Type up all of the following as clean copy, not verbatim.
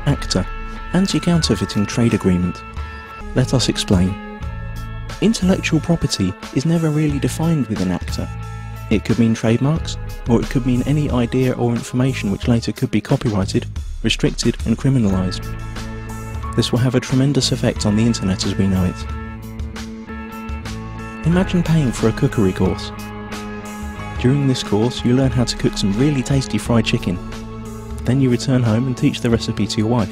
ACTA, Anti-Counterfeiting Trade Agreement. Let us explain. Intellectual property is never really defined within ACTA. It could mean trademarks, or it could mean any idea or information which later could be copyrighted, restricted and criminalised. This will have a tremendous effect on the internet as we know it. Imagine paying for a cookery course. During this course you learn how to cook some really tasty fried chicken. Then you return home and teach the recipe to your wife.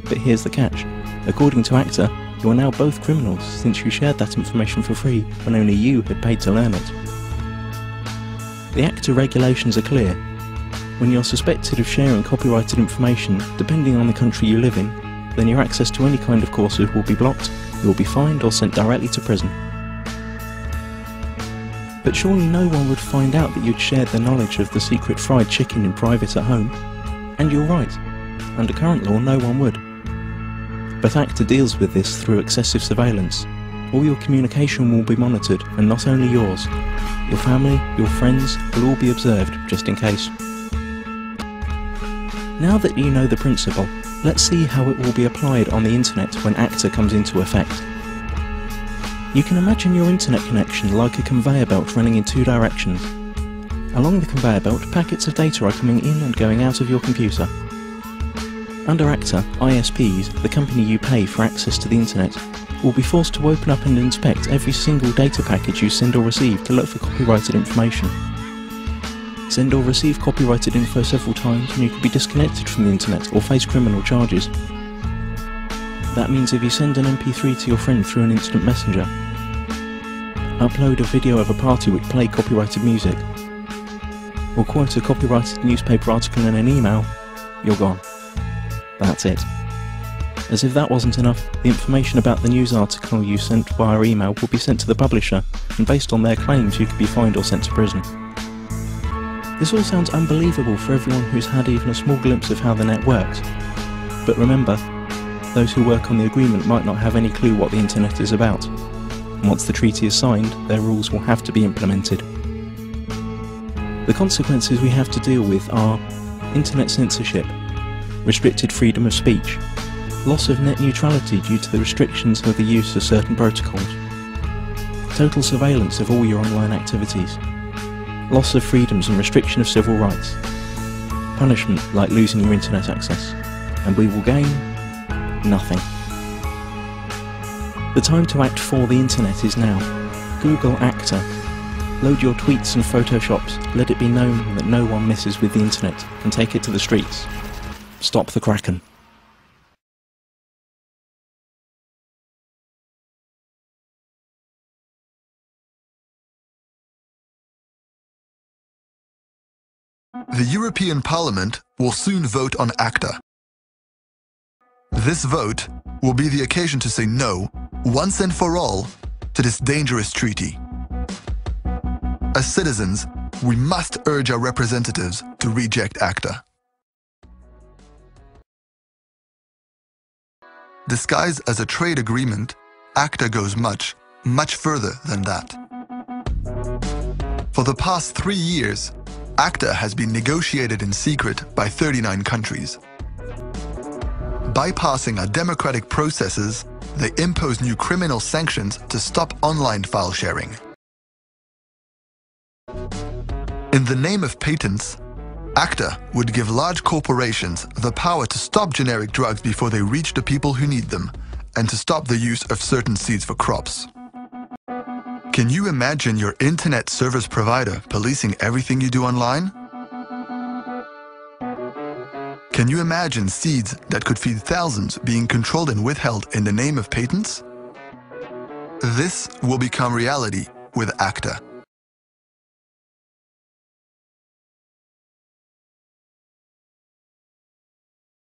But here's the catch. According to ACTA, you are now both criminals since you shared that information for free when only you had paid to learn it. The ACTA regulations are clear. When you're suspected of sharing copyrighted information, depending on the country you live in, then your access to any kind of courses will be blocked, you will be fined or sent directly to prison. But surely no one would find out that you'd shared the knowledge of the secret fried chicken in private at home. And you're right. Under current law, no one would. But ACTA deals with this through excessive surveillance. All your communication will be monitored, and not only yours. Your family, your friends will all be observed, just in case. Now that you know the principle, let's see how it will be applied on the internet when ACTA comes into effect. You can imagine your internet connection like a conveyor belt running in two directions. Along the conveyor belt, packets of data are coming in and going out of your computer. Under ACTA, ISPs, the company you pay for access to the internet, will be forced to open up and inspect every single data package you send or receive to look for copyrighted information. Send or receive copyrighted info several times and you could be disconnected from the internet or face criminal charges. That means if you send an MP3 to your friend through an instant messenger, upload a video of a party which played copyrighted music, or quote a copyrighted newspaper article in an email, you're gone. That's it. As if that wasn't enough, the information about the news article you sent via email will be sent to the publisher, and based on their claims you could be fined or sent to prison. This all sounds unbelievable for everyone who's had even a small glimpse of how the net works. But remember, those who work on the agreement might not have any clue what the internet is about. And once the treaty is signed, their rules will have to be implemented. The consequences we have to deal with are internet censorship, restricted freedom of speech, loss of net neutrality due to the restrictions of the use of certain protocols, total surveillance of all your online activities, loss of freedoms and restriction of civil rights, punishment like losing your internet access, and we will gain nothing. The time to act for the internet is now. Google ACTA. Load your tweets and photoshops, let it be known that no one messes with the internet, and take it to the streets. Stop the Kraken. The European Parliament will soon vote on ACTA. This vote will be the occasion to say no, once and for all, to this dangerous treaty. As citizens, we must urge our representatives to reject ACTA. Disguised as a trade agreement, ACTA goes much, much further than that. For the past 3 years, ACTA has been negotiated in secret by 39 countries. Bypassing our democratic processes, they impose new criminal sanctions to stop online file sharing. In the name of patents, ACTA would give large corporations the power to stop generic drugs before they reach the people who need them, and to stop the use of certain seeds for crops. Can you imagine your internet service provider policing everything you do online? Can you imagine seeds that could feed thousands being controlled and withheld in the name of patents? This will become reality with ACTA.